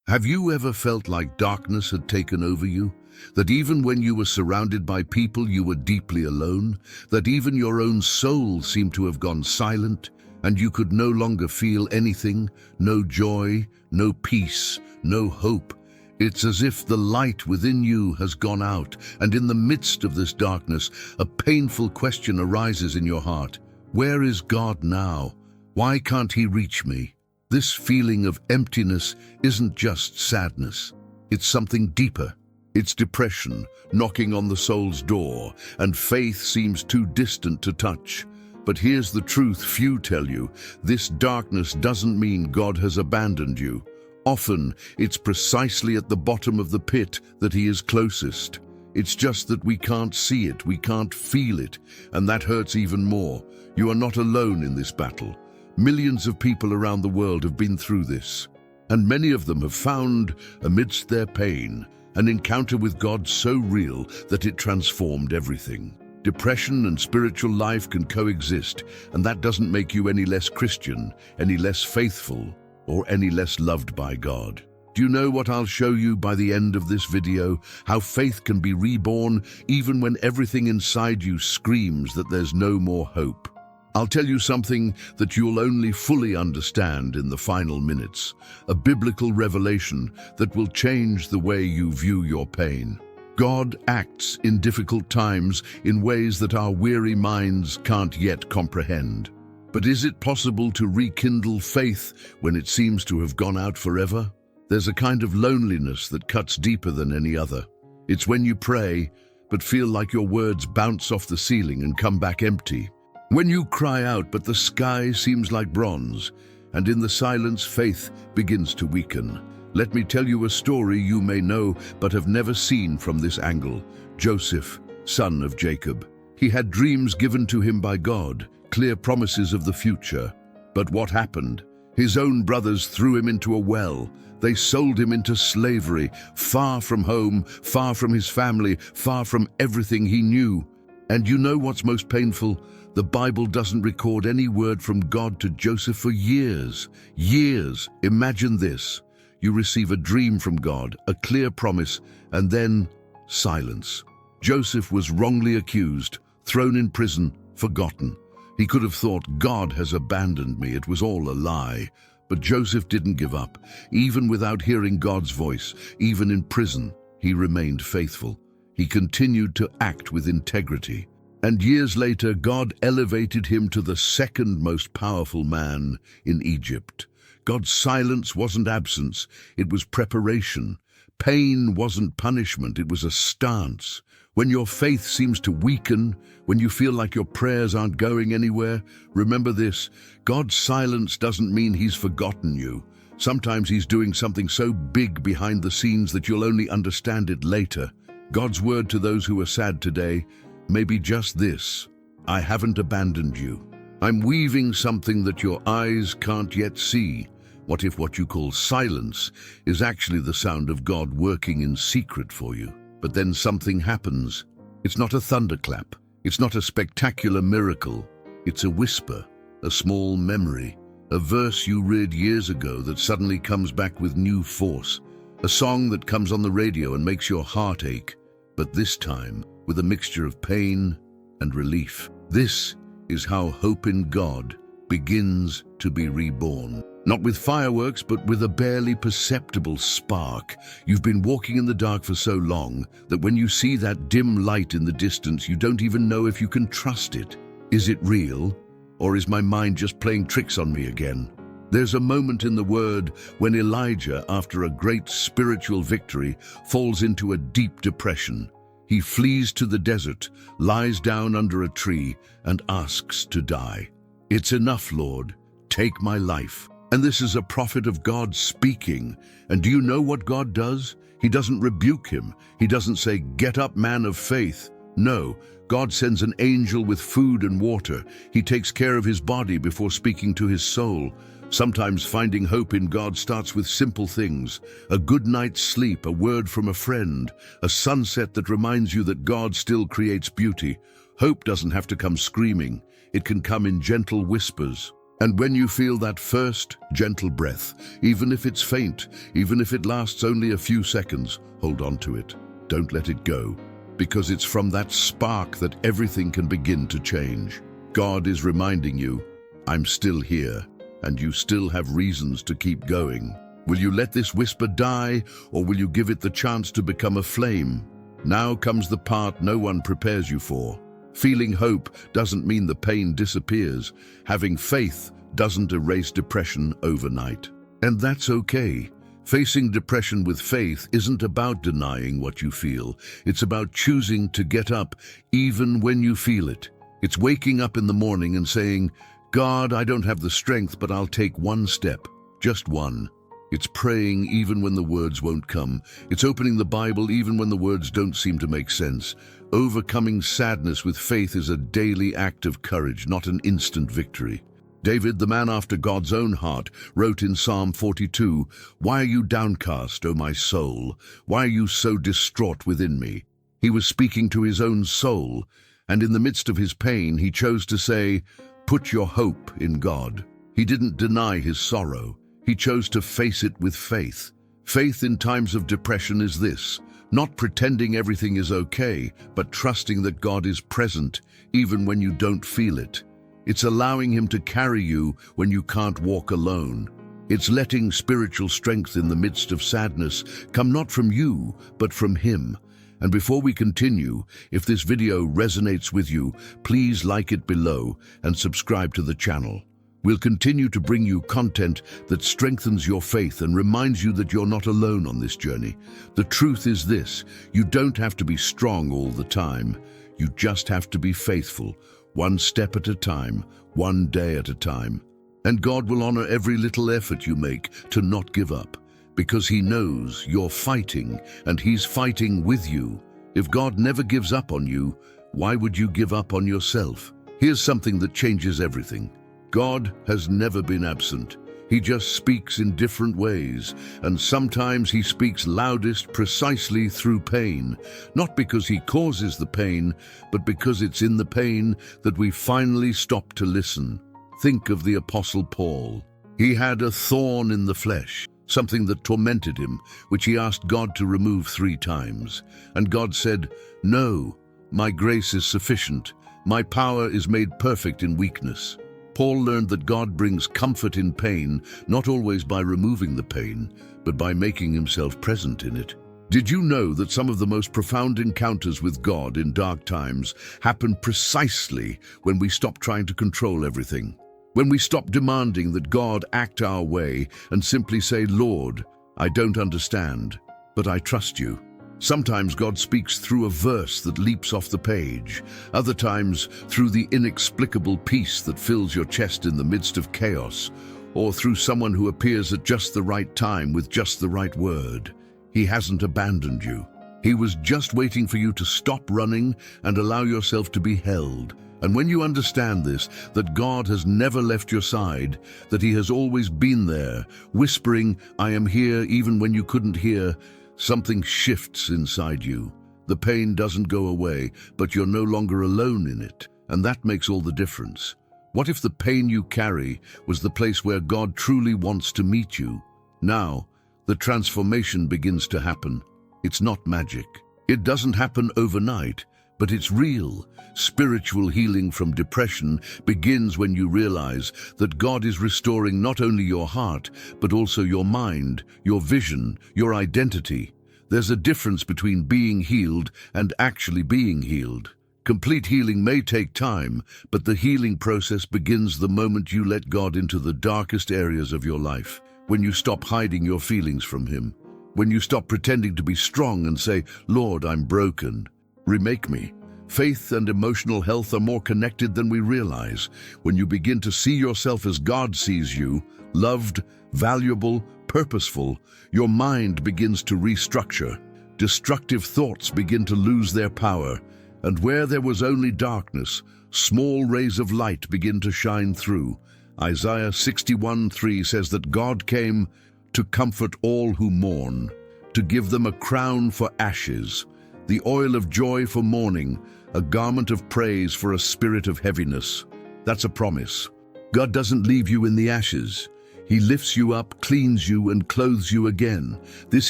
Have you ever felt like darkness had taken over you? That even when you were surrounded by people, you were deeply alone? That even your own soul seemed to have gone silent, and you could no longer feel anything? No joy, no peace, no hope. It's as if the light within you has gone out, and in the midst of this darkness, a painful question arises in your heart. Where is God now? Why can't He reach me? This feeling of emptiness isn't just sadness. It's something deeper. It's depression knocking on the soul's door, and faith seems too distant to touch. But here's the truth few tell you. This darkness doesn't mean God has abandoned you. Often, it's precisely at the bottom of the pit that He is closest. It's just that we can't see it, we can't feel it, and that hurts even more. You are not alone in this battle. Millions of people around the world have been through this, and many of them have found, amidst their pain, an encounter with God so real that it transformed everything. Depression and spiritual life can coexist, and that doesn't make you any less Christian, any less faithful, or any less loved by God. Do you know what I'll show you by the end of this video? How faith can be reborn even when everything inside you screams that there's no more hope. I'll tell you something that you'll only fully understand in the final minutes, a biblical revelation that will change the way you view your pain. God acts in difficult times in ways that our weary minds can't yet comprehend. But is it possible to rekindle faith when it seems to have gone out forever? There's a kind of loneliness that cuts deeper than any other. It's when you pray, but feel like your words bounce off the ceiling and come back empty. When you cry out, but the sky seems like bronze, and in the silence faith begins to weaken. Let me tell you a story you may know but have never seen from this angle. Joseph, son of Jacob. He had dreams given to him by God, clear promises of the future. But what happened? His own brothers threw him into a well. They sold him into slavery, far from home, far from his family, far from everything he knew. And you know what's most painful? The Bible doesn't record any word from God to Joseph for years. Years. Imagine this. You receive a dream from God, a clear promise, and then silence. Joseph was wrongly accused, thrown in prison, forgotten. He could have thought, God has abandoned me, it was all a lie. But Joseph didn't give up. Even without hearing God's voice, even in prison, he remained faithful. He continued to act with integrity. And years later, God elevated him to the second most powerful man in Egypt. God's silence wasn't absence, it was preparation. Pain wasn't punishment, it was a stance. When your faith seems to weaken, when you feel like your prayers aren't going anywhere, remember this: God's silence doesn't mean He's forgotten you. Sometimes He's doing something so big behind the scenes that you'll only understand it later. God's word to those who are sad today may be just this: I haven't abandoned you. I'm weaving something that your eyes can't yet see. What if what you call silence is actually the sound of God working in secret for you? But then something happens. It's not a thunderclap. It's not a spectacular miracle. It's a whisper, a small memory, a verse you read years ago that suddenly comes back with new force, a song that comes on the radio and makes your heart ache, but this time with a mixture of pain and relief. This is how hope in God begins to be reborn. Not with fireworks, but with a barely perceptible spark. You've been walking in the dark for so long that when you see that dim light in the distance, you don't even know if you can trust it. Is it real? Or is my mind just playing tricks on me again? There's a moment in the Word when Elijah, after a great spiritual victory, falls into a deep depression. He flees to the desert, lies down under a tree, and asks to die. It's enough, Lord. Take my life. And this is a prophet of God speaking. And do you know what God does? He doesn't rebuke him. He doesn't say, "Get up, man of faith." No, God sends an angel with food and water. He takes care of his body before speaking to his soul. Sometimes finding hope in God starts with simple things: a good night's sleep, a word from a friend, a sunset that reminds you that God still creates beauty. Hope doesn't have to come screaming. It can come in gentle whispers. And when you feel that first, gentle breath, even if it's faint, even if it lasts only a few seconds, hold on to it. Don't let it go, because it's from that spark that everything can begin to change. God is reminding you, I'm still here, and you still have reasons to keep going. Will you let this whisper die, or will you give it the chance to become a flame? Now comes the part no one prepares you for. Feeling hope doesn't mean the pain disappears. Having faith doesn't erase depression overnight. And that's okay. Facing depression with faith isn't about denying what you feel. It's about choosing to get up even when you feel it. It's waking up in the morning and saying, God, I don't have the strength, but I'll take one step, just one. It's praying even when the words won't come. It's opening the Bible even when the words don't seem to make sense. Overcoming sadness with faith is a daily act of courage, not an instant victory. David, the man after God's own heart, wrote in Psalm 42, "Why are you downcast, O my soul? Why are you so distraught within me?" He was speaking to his own soul, and in the midst of his pain, he chose to say, "Put your hope in God." He didn't deny his sorrow. He chose to face it with faith. Faith in times of depression is this: not pretending everything is okay, but trusting that God is present even when you don't feel it. It's allowing Him to carry you when you can't walk alone. It's letting spiritual strength in the midst of sadness come not from you, but from Him. And before we continue, if this video resonates with you, please like it below and subscribe to the channel. We'll continue to bring you content that strengthens your faith and reminds you that you're not alone on this journey. The truth is this: you don't have to be strong all the time. You just have to be faithful, one step at a time, one day at a time. And God will honor every little effort you make to not give up, because He knows you're fighting and He's fighting with you. If God never gives up on you, why would you give up on yourself? Here's something that changes everything. God has never been absent. He just speaks in different ways, and sometimes He speaks loudest precisely through pain, not because He causes the pain, but because it's in the pain that we finally stop to listen. Think of the Apostle Paul. He had a thorn in the flesh, something that tormented him, which he asked God to remove 3 times. And God said, "No, my grace is sufficient. My power is made perfect in weakness." Paul learned that God brings comfort in pain, not always by removing the pain, but by making Himself present in it. Did you know that some of the most profound encounters with God in dark times happen precisely when we stop trying to control everything? When we stop demanding that God act our way and simply say, "Lord, I don't understand, but I trust you." Sometimes God speaks through a verse that leaps off the page. Other times through the inexplicable peace that fills your chest in the midst of chaos, or through someone who appears at just the right time with just the right word. He hasn't abandoned you. He was just waiting for you to stop running and allow yourself to be held. And when you understand this, that God has never left your side, that He has always been there, whispering, "I am here," even when you couldn't hear, something shifts inside you. The pain doesn't go away, but you're no longer alone in it, and that makes all the difference. What if the pain you carry was the place where God truly wants to meet you? Now, the transformation begins to happen. It's not magic. It doesn't happen overnight, but it's real. Spiritual healing from depression begins when you realize that God is restoring not only your heart, but also your mind, your vision, your identity. There's a difference between being healed and actually being healed. Complete healing may take time, but the healing process begins the moment you let God into the darkest areas of your life, when you stop hiding your feelings from Him, when you stop pretending to be strong and say, "Lord, I'm broken. Remake me." Faith and emotional health are more connected than we realize. When you begin to see yourself as God sees you, loved, valuable, purposeful, your mind begins to restructure. Destructive thoughts begin to lose their power, and where there was only darkness, small rays of light begin to shine through. Isaiah 61:3 says that God came to comfort all who mourn, to give them a crown for ashes, the oil of joy for mourning, a garment of praise for a spirit of heaviness. That's a promise. God doesn't leave you in the ashes. He lifts you up, cleans you, and clothes you again. This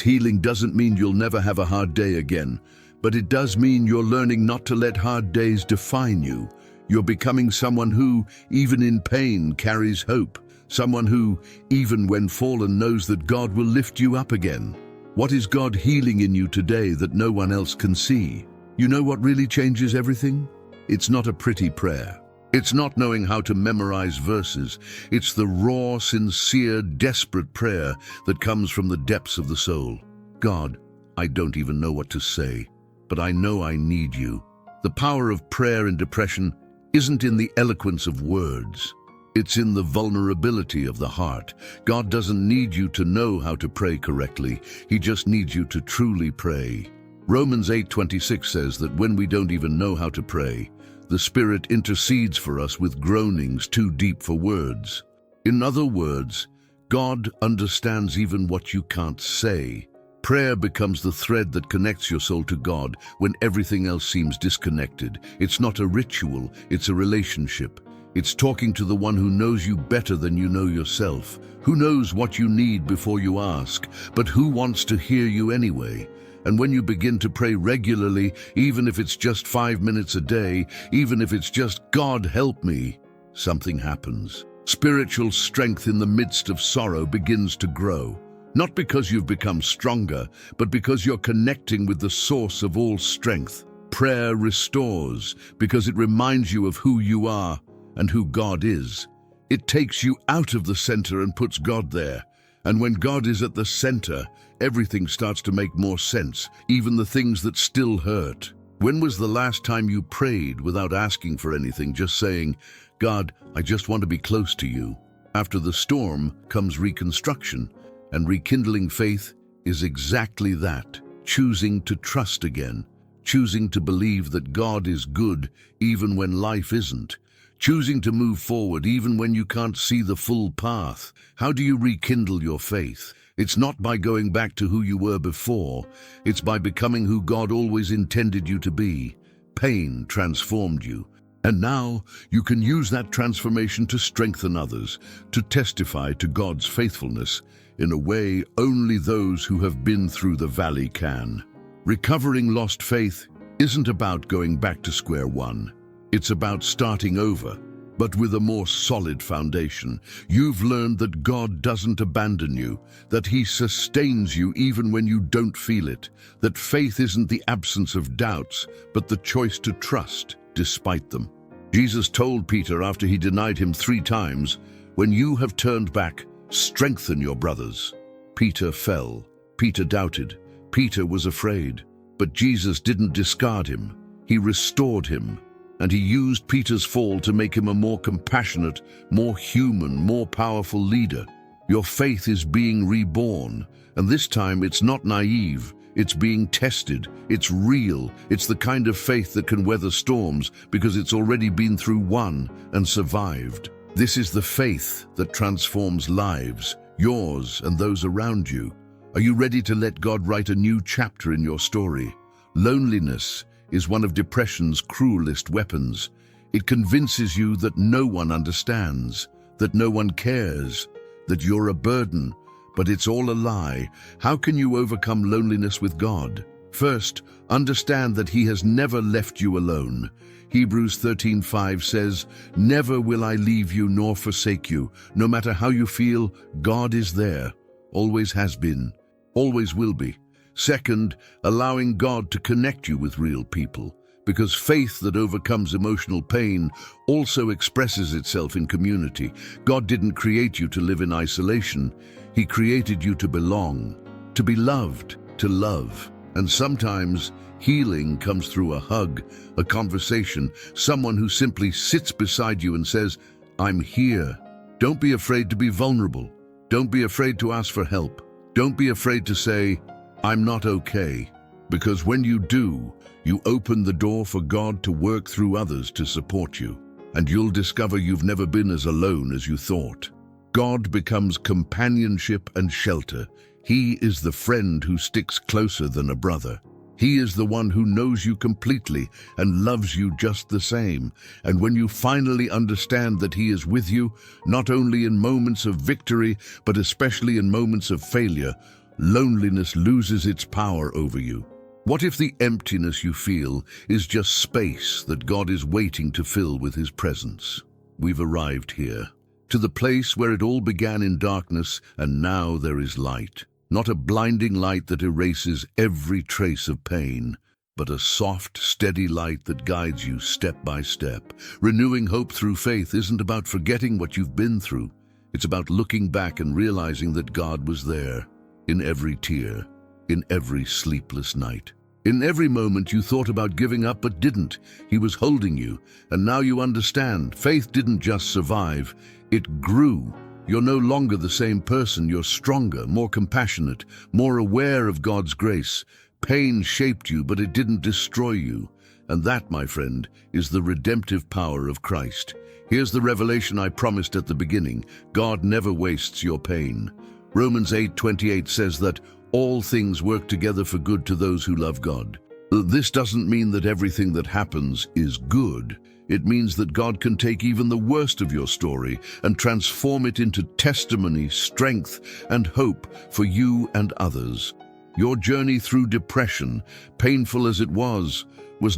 healing doesn't mean you'll never have a hard day again, but it does mean you're learning not to let hard days define you. You're becoming someone who, even in pain, carries hope. Someone who, even when fallen, knows that God will lift you up again. What is God healing in you today that no one else can see? You know what really changes everything? It's not a pretty prayer. It's not knowing how to memorize verses. It's the raw, sincere, desperate prayer that comes from the depths of the soul. God, I don't even know what to say, but I know I need you. The power of prayer in depression isn't in the eloquence of words. It's in the vulnerability of the heart. God doesn't need you to know how to pray correctly. He just needs you to truly pray. Romans 8:26 says that when we don't even know how to pray, the Spirit intercedes for us with groanings too deep for words. In other words, God understands even what you can't say. Prayer becomes the thread that connects your soul to God when everything else seems disconnected. It's not a ritual, it's a relationship. It's talking to the one who knows you better than you know yourself, who knows what you need before you ask, but who wants to hear you anyway. And when you begin to pray regularly, even if it's just 5 minutes a day, even if it's just, God help me, something happens. Spiritual strength in the midst of sorrow begins to grow. Not because you've become stronger, but because you're connecting with the source of all strength. Prayer restores because it reminds you of who you are and who God is. It takes you out of the center and puts God there. And when God is at the center, everything starts to make more sense, even the things that still hurt. When was the last time you prayed without asking for anything, just saying, God, I just want to be close to you? After the storm comes reconstruction, and rekindling faith is exactly that, choosing to trust again, choosing to believe that God is good even when life isn't, choosing to move forward even when you can't see the full path. How do you rekindle your faith? It's not by going back to who you were before. It's by becoming who God always intended you to be. Pain transformed you. And now you can use that transformation to strengthen others, to testify to God's faithfulness in a way only those who have been through the valley can. Recovering lost faith isn't about going back to square one. It's about starting over, but with a more solid foundation. You've learned that God doesn't abandon you, that He sustains you even when you don't feel it, that faith isn't the absence of doubts, but the choice to trust despite them. Jesus told Peter after he denied Him 3 times, when you have turned back, strengthen your brothers. Peter fell. Peter doubted. Peter was afraid. But Jesus didn't discard him. He restored him. And He used Peter's fall to make him a more compassionate, more human, more powerful leader. Your faith is being reborn, and this time it's not naive, it's being tested, it's real, it's the kind of faith that can weather storms because it's already been through one and survived. This is the faith that transforms lives, yours and those around you. Are you ready to let God write a new chapter in your story? Loneliness is one of depression's cruelest weapons. It convinces you that no one understands, that no one cares, that you're a burden, but it's all a lie. How can you overcome loneliness with God? First, understand that He has never left you alone. Hebrews 13:5 says, "Never will I leave you nor forsake you." No matter how you feel, God is there, always has been, always will be. Second, allowing God to connect you with real people, because faith that overcomes emotional pain also expresses itself in community. God didn't create you to live in isolation. He created you to belong, to be loved, to love. And sometimes healing comes through a hug, a conversation, someone who simply sits beside you and says, "I'm here." Don't be afraid to be vulnerable. Don't be afraid to ask for help. Don't be afraid to say, "I'm not okay," because when you do, you open the door for God to work through others to support you, and you'll discover you've never been as alone as you thought. God becomes companionship and shelter. He is the friend who sticks closer than a brother. He is the one who knows you completely and loves you just the same. And when you finally understand that He is with you, not only in moments of victory, but especially in moments of failure, loneliness loses its power over you. What if the emptiness you feel is just space that God is waiting to fill with His presence? We've arrived here, to the place where it all began in darkness, and now there is light. Not a blinding light that erases every trace of pain, but a soft, steady light that guides you step by step. Renewing hope through faith isn't about forgetting what you've been through. It's about looking back and realizing that God was there, in every tear, in every sleepless night. In every moment you thought about giving up but didn't. He was holding you, and now you understand. Faith didn't just survive, it grew. You're no longer the same person. You're stronger, more compassionate, more aware of God's grace. Pain shaped you, but it didn't destroy you. And that, my friend, is the redemptive power of Christ. Here's the revelation I promised at the beginning. God never wastes your pain. Romans 8:28 says that all things work together for good to those who love God. This doesn't mean that everything that happens is good. It means that God can take even the worst of your story and transform it into testimony, strength, and hope for you and others. Your journey through depression, painful as it was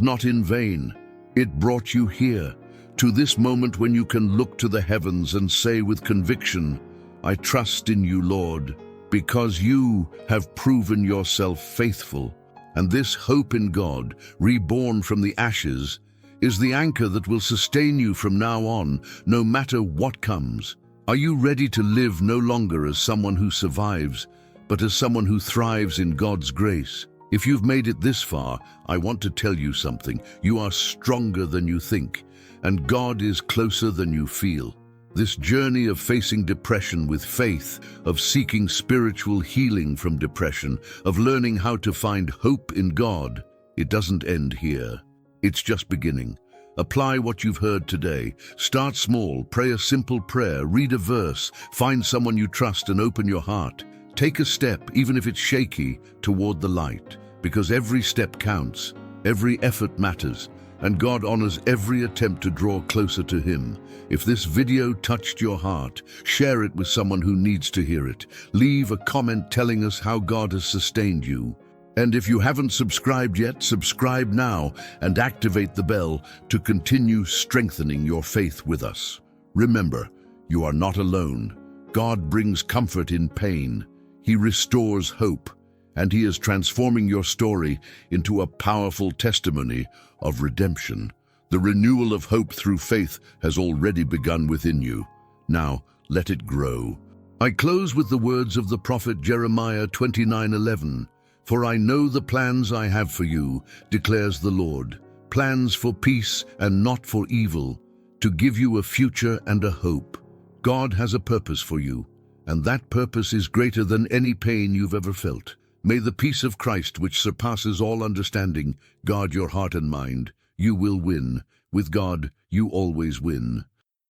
not in vain. It brought you here, to this moment when you can look to the heavens and say with conviction, I trust in you, Lord, because you have proven yourself faithful. And this hope in God, reborn from the ashes, is the anchor that will sustain you from now on, no matter what comes. Are you ready to live no longer as someone who survives, but as someone who thrives in God's grace? If you've made it this far, I want to tell you something. You are stronger than you think, and God is closer than you feel. This journey of facing depression with faith, of seeking spiritual healing from depression, of learning how to find hope in God, it doesn't end here. It's just beginning. Apply what you've heard today. Start small, pray a simple prayer, read a verse, find someone you trust and open your heart. Take a step, even if it's shaky, toward the light, because every step counts, every effort matters, and God honors every attempt to draw closer to Him. If this video touched your heart, share it with someone who needs to hear it. Leave a comment telling us how God has sustained you. And if you haven't subscribed yet, subscribe now and activate the bell to continue strengthening your faith with us. Remember, you are not alone. God brings comfort in pain. He restores hope, and He is transforming your story into a powerful testimony of redemption. The renewal of hope through faith has already begun within you. Now, let it grow. I close with the words of the prophet Jeremiah 29:11. For I know the plans I have for you, declares the Lord, plans for peace and not for evil, to give you a future and a hope. God has a purpose for you, and that purpose is greater than any pain you've ever felt. May the peace of Christ, which surpasses all understanding, guard your heart and mind. You will win. With God, you always win.